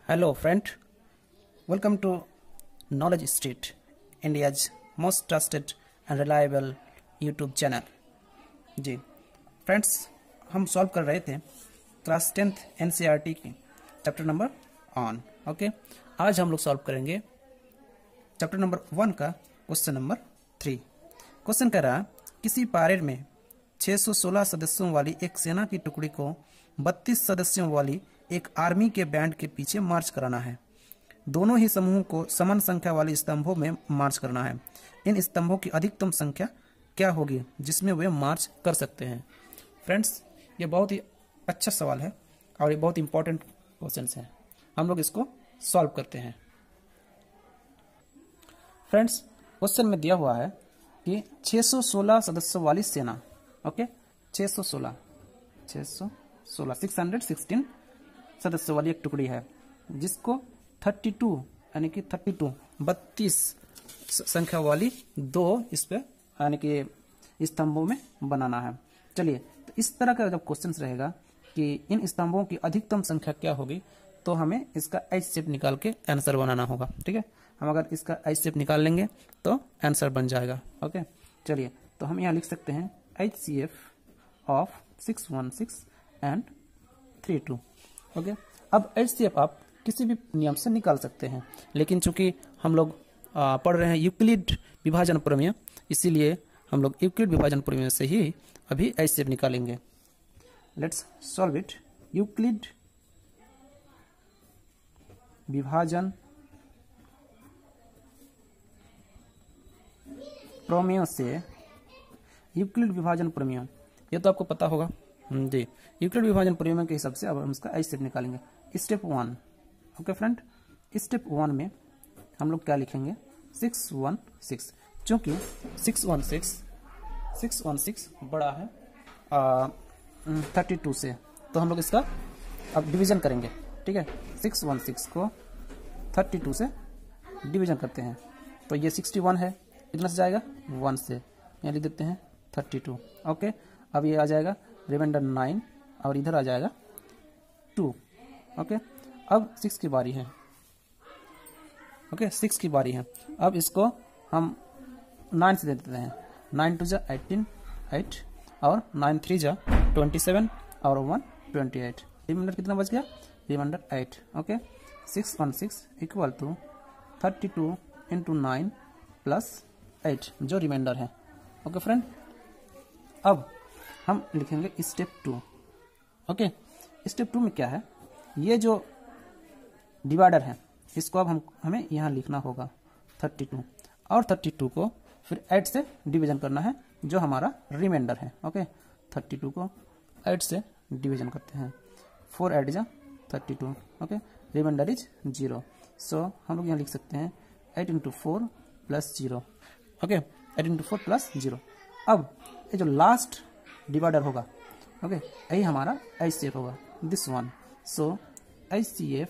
Hello, friend. Welcome to Knowledge Street, India's most trusted and reliable YouTube channel. जी friends, हम solve कर रहे थे क्लास 10th NCERT की चैप्टर नंबर ऑन। ओके, आज हम लोग सॉल्व करेंगे चैप्टर नंबर 1 का क्वेश्चन नंबर 3। क्वेश्चन कह रहा, किसी पैरेड में 616 सदस्यों वाली एक सेना की टुकड़ी को 32 सदस्यों वाली एक आर्मी के बैंड के पीछे मार्च कराना है। दोनों ही समूहों को समान संख्या वाले स्तंभों में मार्च करना है। इन स्तंभों की अधिकतम संख्या क्या होगी जिसमें वे मार्च कर सकते हैं? फ्रेंड्स, ये बहुत ही अच्छा सवाल है और ये बहुत इंपॉर्टेंट क्वेश्चन है। हम लोग इसको सॉल्व करते हैं। फ्रेंड्स, क्वेश्चन में दिया हुआ है कि 616 सदस्यों वाली सेना, ओके, 616 616 सदस्यों वाली एक टुकड़ी है जिसको 32 यानी कि 32 संख्या वाली दो इस पे यानी कि स्तंभों में बनाना है। चलिए, तो इस तरह का जब क्वेश्चन रहेगा कि इन स्तंभों की अधिकतम संख्या क्या होगी, तो हमें इसका एच शेप निकाल के आंसर बनाना होगा। ठीक है, हम अगर इसका एच शेप निकाल लेंगे तो आंसर बन जाएगा। ओके, चलिए, तो हम यहाँ लिख सकते हैं HCF ऑफ 616 एंड 32। ओके, अब HCF आप किसी भी नियम से निकाल सकते हैं, लेकिन चूंकि हम लोग पढ़ रहे हैं यूक्लिड विभाजन प्रमेय, इसीलिए हम लोग यूक्लिड विभाजन प्रमेय से ही अभी HCF निकालेंगे। Let's solve it. यूक्लिड विभाजन प्रमेय से, यूक्लिड विभाजन प्रमेय ये तो आपको पता होगा जी। यूक्लिड विभाजन प्रमेय के हिसाब से अब हम इसका HCF निकालेंगे। स्टेप 1, ओके फ्रेंड, स्टेप 1 में हम लोग क्या लिखेंगे? 616, क्योंकि 616 बड़ा है 32 से, तो हम लोग इसका अब डिवीजन करेंगे। ठीक है, 616 को 32 से डिवीजन करते हैं, तो ये 61 है, कितना से जाएगा? 1 से, यहाँ लिख देते हैं 32। ओके, अब ये आ जाएगा रिमाइंडर 9 और इधर आ जाएगा 2। ओके, अब 6 की बारी है। ओके, 6 की बारी है। अब इसको हम 9 से दे देते हैं। 9 2 जा 18, 8 और 9 3 जा 27 और 1 28। रिमाइंडर कितना बच गया? Remainder 8। Okay, 616 equal to 32 into 9 plus 8 जो रिमाइंडर है। ओके फ्रेंड, अब हम लिखेंगे स्टेप 2। ओके, स्टेप 2 में क्या है? ये जो डिवाइडर है इसको अब हमें यहाँ लिखना होगा 32, और 32 को फिर 8 से डिवीजन करना है जो हमारा रिमाइंडर है। ओके, 32 को 8 से डिवीजन करते हैं। 4 8 जा 32। ओके, रिमाइंडर इज 0, सो हम लोग यहाँ लिख सकते हैं 8 into 4 plus 0। Okay, 8 into 4 plus 0। अब ये जो लास्ट डिवाइडर होगा, ओके, यही हमारा HCF होगा, this one. So HCF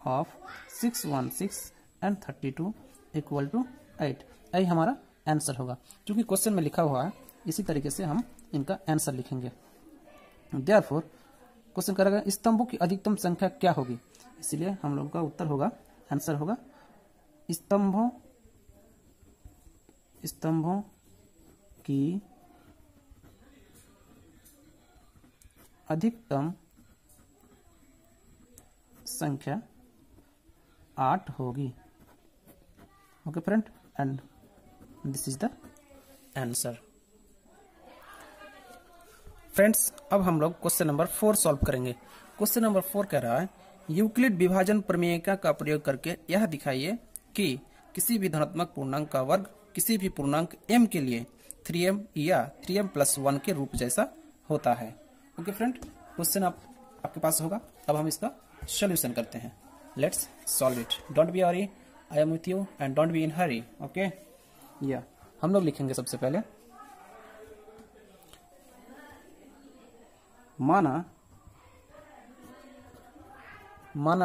of 616 and 32 equal to 8, यही हमारा आंसर होगा। क्योंकि क्वेश्चन में लिखा हुआ है, इसी तरीके से हम इनका आंसर लिखेंगे। देयरफॉर क्वेश्चन करेगा स्तंभों की अधिकतम संख्या क्या होगी, इसलिए हम लोग का उत्तर होगा, आंसर होगा स्तंभों की अधिकतम संख्या 8 होगी। Okay friend, and this is the answer. Friends, अब हम लोग क्वेश्चन नंबर 4 सॉल्व करेंगे। क्वेश्चन नंबर 4 कह रहा है, यूक्लिड विभाजन प्रमेय का प्रयोग करके यह दिखाइए कि किसी भी धनात्मक पूर्णांक का वर्ग किसी भी पूर्णांक m के लिए 3m या 3m+1 के रूप जैसा होता है। ओके फ्रेंड, क्वेश्चन आपके पास होगा। अब हम इसका सॉल्यूशन करते हैं। Let's solve it. Don't be worry, I am with you and don't be in Hari. Okay, या हम लोग लिखेंगे सबसे पहले, माना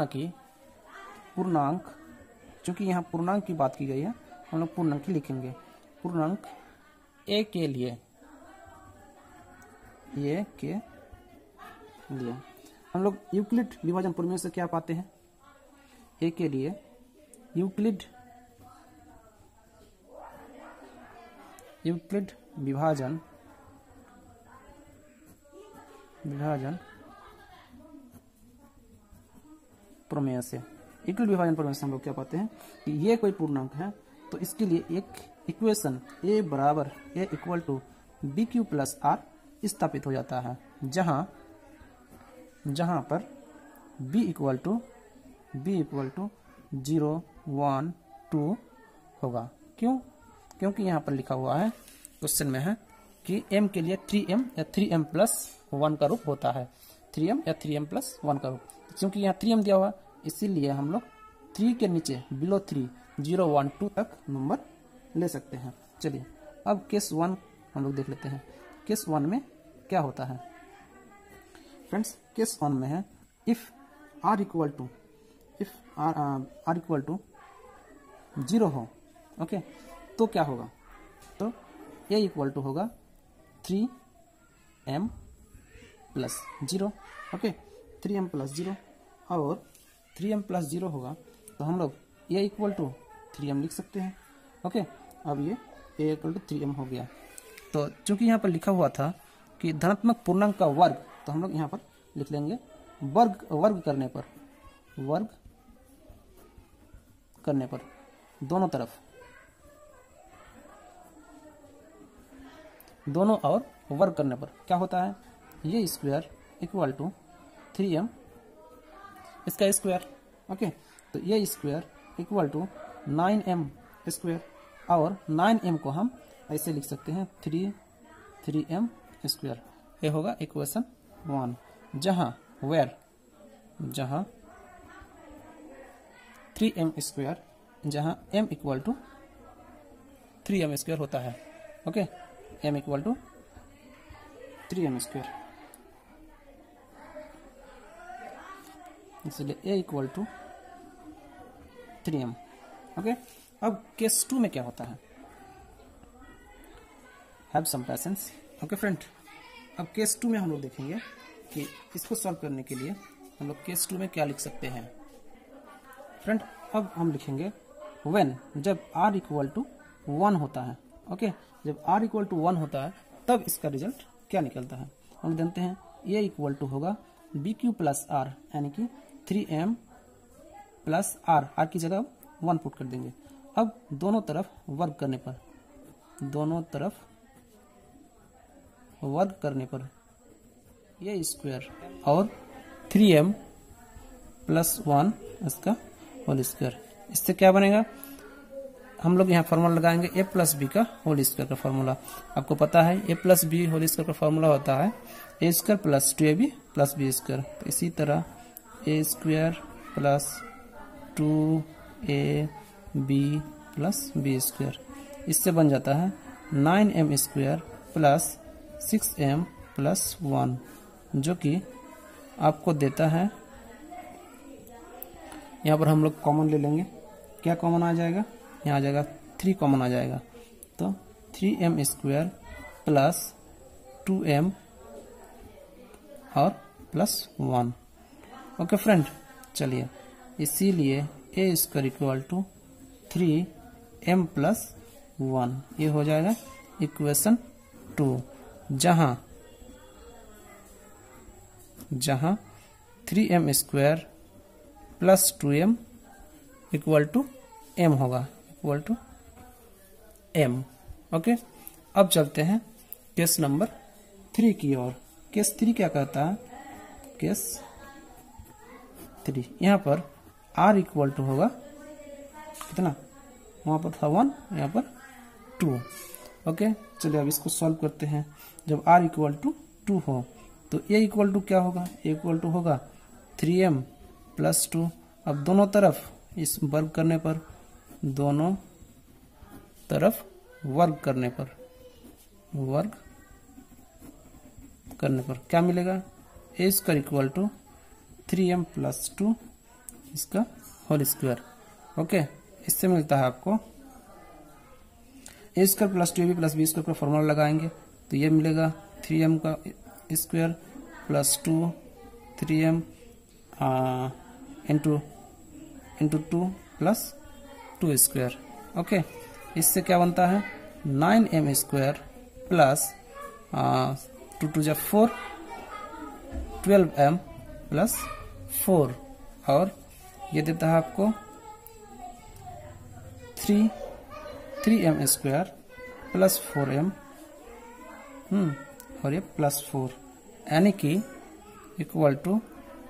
कि पूर्णांक, चूंकि यहाँ पूर्णांक की बात की गई है, हम लोग पूर्णांक ही लिखेंगे। पूर्णांक a के लिए हम लोग यूक्लिड विभाजन प्रमेय से क्या पाते हैं? ए के लिए यूक्लिड विभाजन प्रमेय से, यूक्लिड विभाजन प्रमेय से हम लोग क्या पाते हैं कि ये कोई पूर्णांक है तो इसके लिए एक इक्वेशन a बराबर a equal to b q plus r स्थापित हो जाता है, जहां पर b इक्वल टू 0, 1, 2 होगा। क्यों? क्योंकि यहाँ पर लिखा हुआ है क्वेश्चन में है कि m के लिए 3m या 3m प्लस 1 का रूप होता है, 3m या 3m प्लस 1 का रूप। क्योंकि यहाँ 3m दिया हुआ इसीलिए हम लोग 3 के नीचे बिलो 3 0, 1, 2 तक नंबर ले सकते हैं। चलिए अब केस 1 हम लोग देख लेते हैं। केस 1 में क्या होता है फ्रेंड्स? केस 1 में है इफ r इक्वल टू 0 हो, ओके, तो क्या होगा? तो a इक्वल टू होगा 3m plus 0, okay, 3m plus 0, और 3m प्लस 0 होगा तो हम लोग a इक्वल टू 3m लिख सकते हैं, ओके। अब ये a इक्वल टू 3m हो गया। तो चूंकि यहाँ पर लिखा हुआ था कि धनात्मक पूर्णांक का वर्ग, तो हम लोग यहाँ पर लिख लेंगे वर्ग करने पर दोनों तरफ, दोनों और वर्ग करने पर क्या होता है? ये स्क्वायर इक्वल टू 3m इसका स्क्वायर, ओके। तो ये square equal to 9m square, और 9m को हम ऐसे लिख सकते हैं 3m स्क्वायर। ये होगा इक्वेशन 1, जहां 3m स्क्वायर, जहां m equal to 3m square होता है, okay, m equal to 3m square, इसलिए a equal to 3m, okay. अब केस 2 में क्या होता है? Have some patience, okay friend. अब केस 2 में हम लोग देखेंगे कि इसको सॉल्व करने के लिए हम लोग केस 2 में क्या लिख सकते हैं फ्रेंड। अब हम लिखेंगे व्हेन, जब r इक्वल टू 1 होता है, ओके, जब r इक्वल टू 1 होता है तब इसका रिजल्ट क्या निकलता है? हम जानते हैं a इक्वल टू होगा बी क्यू प्लस आर, यानी कि 3m प्लस r की जगह 1 पुट कर देंगे। अब दोनों तरफ वर्ग करने पर ये स्क्वायर और 3m प्लस 1 इसका होल स्क्वायर, इससे क्या बनेगा? हम लोग यहाँ फॉर्मूला लगाएंगे a प्लस बी का होल स्क्वायर का फॉर्मूला। आपको पता है a plus b whole square का फॉर्मूला होता है a square plus 2ab plus b square. तो इसी तरह a square plus 2ab plus b square, इससे बन जाता है 9m square plus 6m plus 1, जो कि आपको देता है, यहाँ पर हम लोग कॉमन ले लेंगे। क्या कॉमन आ जाएगा? यहाँ आ जाएगा 3 कॉमन आ जाएगा, तो 3m स्क्वायर प्लस 2m और प्लस 1, ओके फ्रेंड। चलिए, इसीलिए a square equal to 3m plus 1, ये हो जाएगा इक्वेशन 2, जहां 3m square plus 2m equal to m होगा, इक्वल टू m, ओके। अब चलते हैं केस नंबर 3 की ओर। केस 3 क्या कहता है? केस 3, यहाँ पर r इक्वल टू होगा कितना? वहां पर था 1, यहाँ पर 2, ओके। चलिए अब इसको सॉल्व करते हैं। जब r इक्वल टू 2 हो तो a इक्वल टू क्या होगा? a इक्वल टू होगा 3m प्लस 2। अब दोनों तरफ इस वर्ग करने पर, दोनों तरफ वर्ग करने पर क्या मिलेगा? a square equal to 3m plus 2 इसका होल स्क्वायर, ओके। इससे मिलता है आपको a square plus 2ab plus b square का फॉर्मूला लगाएंगे तो ये मिलेगा 3m का square plus 2 3m into into 2 plus 2 square. Okay, इससे क्या बनता है 9m स्क्वायर प्लस 2 2 जा 4, 12m प्लस 4, और ये देता है आपको 3m स्क्वायर प्लस 4m, और ये प्लस 4, यानी कि इक्वल टू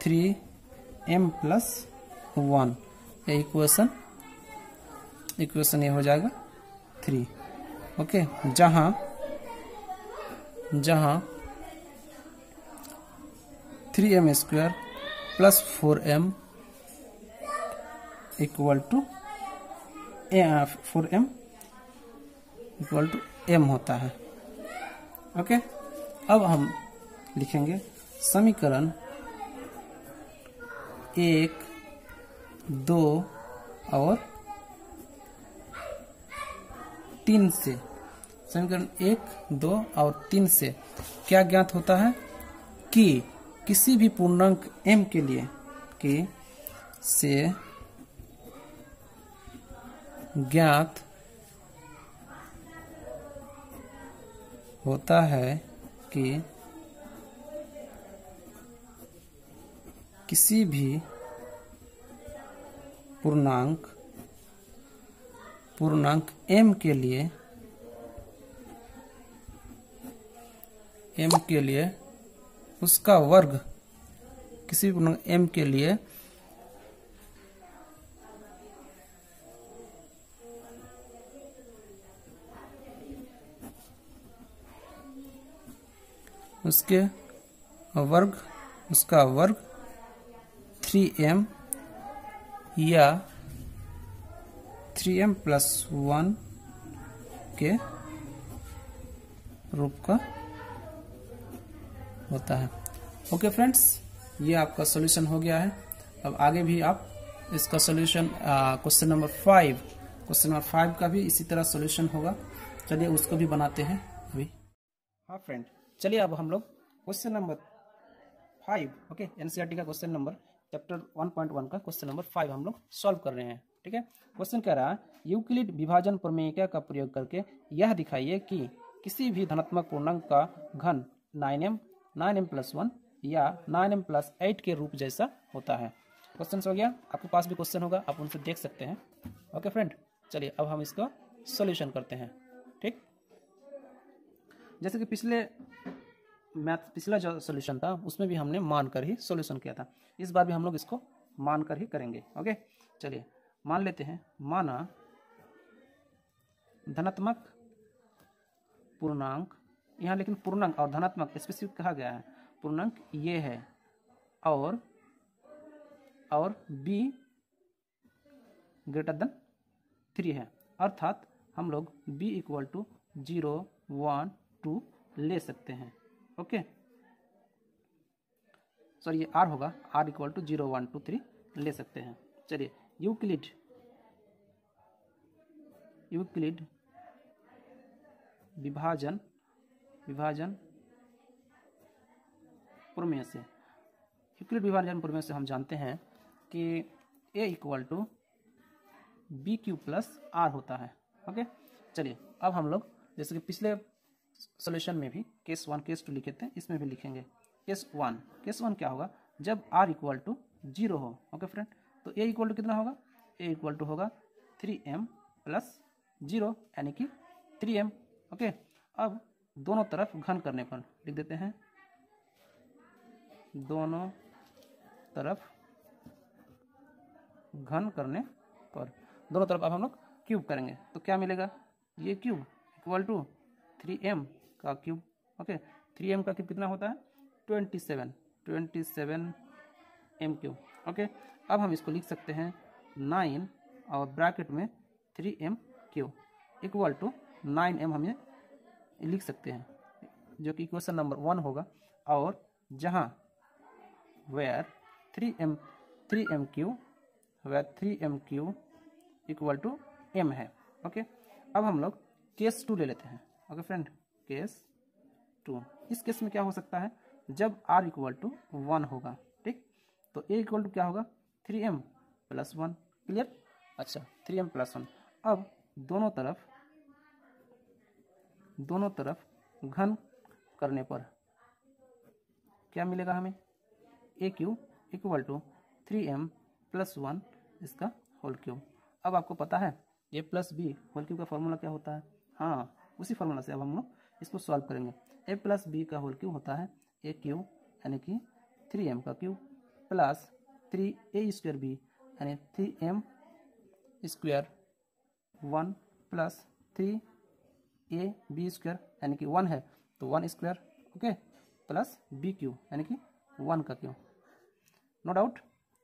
3m प्लस 1। ये इक्वेशन ये हो जाएगा 3। ओके, जहां 3m square plus 4m equal to 4m equal to m होता है। ओके, अब हम लिखेंगे समीकरण 1, 2 और 3 से। समीकरण 1, 2 और 3 से क्या ज्ञात होता है कि किसी भी पूर्णांक m के लिए से ज्ञात होता है कि किसी भी पूर्णांक m के लिए उसका वर्ग, किसी भी पूर्णांक m के लिए उसका वर्ग 3m या 3m प्लस 1 के रूप का होता है। ओके फ्रेंड्स, ये आपका सॉल्यूशन हो गया है। अब आगे भी आप इसका सॉल्यूशन क्वेश्चन नंबर 5 का भी इसी तरह सॉल्यूशन होगा। चलिए उसको भी बनाते हैं अभी। हाँ फ्रेंड, चलिए अब हम लोग क्वेश्चन नंबर 5, ओके, एनसीईआरटी का क्वेश्चन नंबर चैप्टर 1.1 का क्वेश्चन नंबर 5 हम लोग सॉल्व कर रहे हैं। ठीक है, क्वेश्चन कह रहा है यूक्लिड विभाजन प्रमेय का प्रयोग करके यह दिखाइए कि किसी भी धनात्मक पूर्णांक का घन 9m प्लस 1 या 9m प्लस 8 के रूप जैसा होता है। क्वेश्चन हो गया, आपके पास भी क्वेश्चन होगा, आप उनसे देख सकते हैं। ओके फ्रेंड, चलिए अब हम इसका सॉल्यूशन करते हैं। ठीक, जैसे कि पिछला जो सॉल्यूशन था उसमें भी हमने मानकर ही सॉल्यूशन किया था, इस बार भी हम लोग इसको मानकर ही करेंगे। ओके, चलिए मान लेते हैं, माना धनात्मक पूर्णांक, यहाँ लेकिन पूर्णांक और धनात्मक स्पेसिफिक कहा गया है, पूर्णांक ये है और b ग्रेटर देन 3 है, अर्थात हम लोग b इक्वल टू 0, 1, 2 ले सकते हैं। ओके, सॉरी ये r होगा, r इक्वल टू 0, 1, 2, 3 ले सकते हैं। चलिए यूक्लिड विभाजन प्रमेय से हम जानते हैं कि a equal to b q plus r होता है। ओके, चलिए अब हम लोग जैसे कि पिछले सॉल्यूशन में भी केस 1 केस 2 लिखे थे, इसमें भी लिखेंगे केस 1 क्या होगा जब r इक्वल टू 0 हो। ओके फ्रेंड, तो a इक्वल टू कितना होगा, a इक्वल टू होगा 3m प्लस 0 यानी कि 3m। ओके, अब दोनों तरफ घन करने पर लिख देते हैं, दोनों तरफ घन करने पर, दोनों तरफ अब हम लोग क्यूब करेंगे तो क्या मिलेगा, ये क्यूब इक्वल टू 3m का क्यूब। ओके, 3m का क्यूब कितना होता है 27 m क्यूब। ओके, अब हम इसको लिख सकते हैं 9 और ब्रैकेट में 3m cube equal to 9m हम ये लिख सकते हैं, जो कि इक्वेशन नंबर 1 होगा, और जहां where 3m cube equal to m है। ओके, अब हम लोग केस 2 ले लेते हैं। ओके फ्रेंड, केस 2, इस केस में क्या हो सकता है जब r इक्वल टू 1 होगा। ठीक, तो a इक्वल टू क्या होगा 3m प्लस 1, क्लियर। अच्छा 3m+1। अब दोनों तरफ घन करने पर क्या मिलेगा हमें, AQ = 3m+1 इसका होल क्यूब। अब आपको पता है a+b होल क्यूब का फॉर्मूला क्या होता है, हाँ उसी फॉर्मूला से अब हम लोग इसको सॉल्व करेंगे। a+b का होल क्यूब होता है AQ यानी कि 3m का क्यूब प्लस 3a² b यानी 3m² 1 प्लस 3ab² यानी कि 1 है तो 1 square, okay, plus b cube यानी कि 1 का क्यूब, नो डाउट।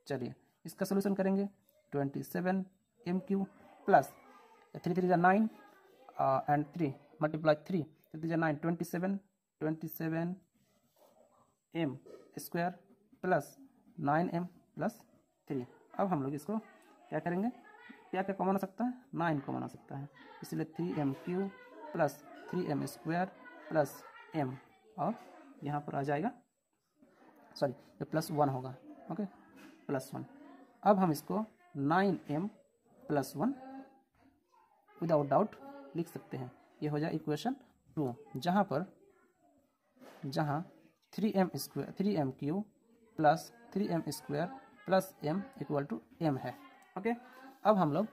चलिए इसका सोल्यूशन करेंगे। 27m³ plus 3 3 9 and 3 multiply 3 3 9 27m² plus 9m+3। अब हम लोग इसको क्या करेंगे, क्या क्या कॉमन आ सकता है, 9 कॉमन आ सकता है, इसलिए 3m³ plus 3m² plus m, और यहाँ पर आ जाएगा सॉरी ये +1 होगा, ओके +1। अब हम इसको 9m+1 विदाउट डाउट लिख सकते हैं। ये हो जाए इक्वेशन 2, जहाँ 3m³ plus 3m² plus m = m है, ओके। अब हम लोग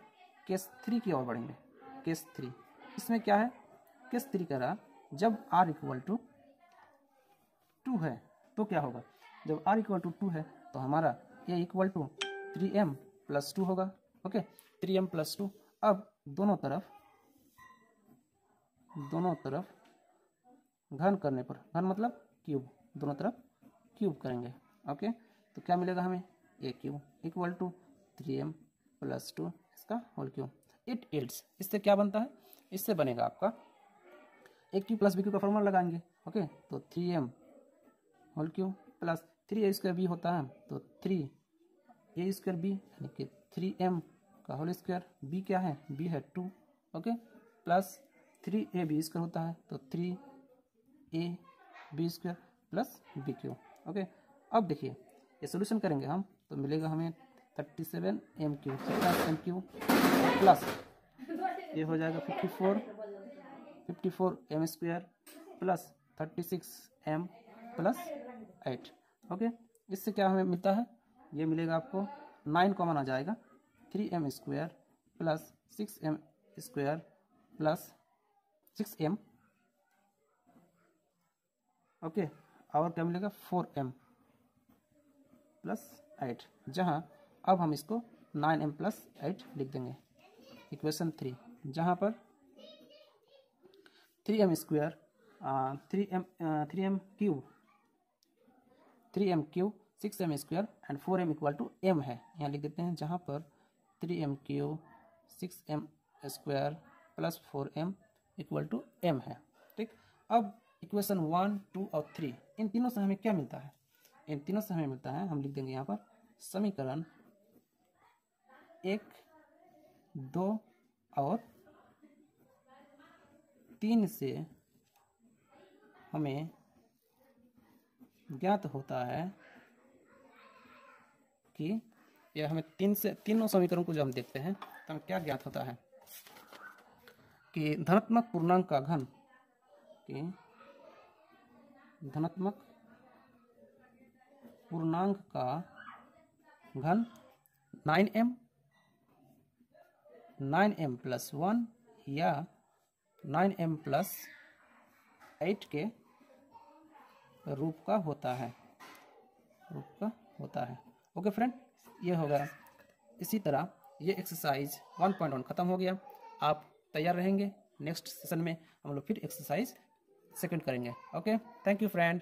केस 3 की ओर बढ़ेंगे। केस 3 इसमें क्या है, केस 3 कह रहा जब r = 2 है तो क्या होगा, जब r = 2 है तो हमारा a = 3m+2 होगा, ओके 3m+2। अब दोनों तरफ घन करने पर, घन मतलब क्यूब, दोनों तरफ क्यूब करेंगे, ओके। तो क्या मिलेगा हमें, AQ = 3m+2 इसका होल क्यूब। इट इल्ड्स, इससे क्या बनता है, इससे बनेगा आपका AQ प्लस BQ का फॉर्मूला लगाएंगे, ओके। तो 3m whole cube plus 3a² b होता है तो 3a² b यानी कि 3m का होल स्क्वायर, b क्या है, b है 2, ओके, प्लस 3ab² होता है तो 3ab² प्लस bq, ओके। अब देखिए ये सोल्यूशन करेंगे हम तो मिलेगा हमें 37m³ प्लस ये हो जाएगा 54m² plus 36m plus 8, okay. इससे क्या हमें मिलता है, ये मिलेगा आपको 9 कॉमन आ जाएगा, 3m² plus 6m² plus 6m, okay, और क्या मिलेगा 4m प्लस 8, जहाँ अब हम इसको 9m+8 लिख देंगे। इक्वेशन 3 जहाँ पर 3m² 3m³ 6m² and 4m = m है, यहाँ लिख देते हैं, जहाँ पर 3m³ 6m² plus 4m = m है, ठीक। अब इक्वेशन 1 2 और 3 इन तीनों से हमें क्या मिलता है, इन तीनों से हमें मिलता है, हम लिख देंगे यहाँ पर समीकरण 1 2 और 3 से हमें ज्ञात होता है कि यह हमें तीनों समीकरण को जब हम देखते हैं तो हमें क्या ज्ञात होता है कि धनात्मक पूर्णांक का घन, कि धनात्मक पूर्णांक का घन 9m+1 या 9m+8 के रूप का होता है, ओके फ्रेंड, ये हो गया। इसी तरह ये एक्सरसाइज 1.1 खत्म हो गया। आप तैयार रहेंगे, नेक्स्ट सेशन में हम लोग फिर एक्सरसाइज सेकंड करेंगे, ओके। Thank you friend.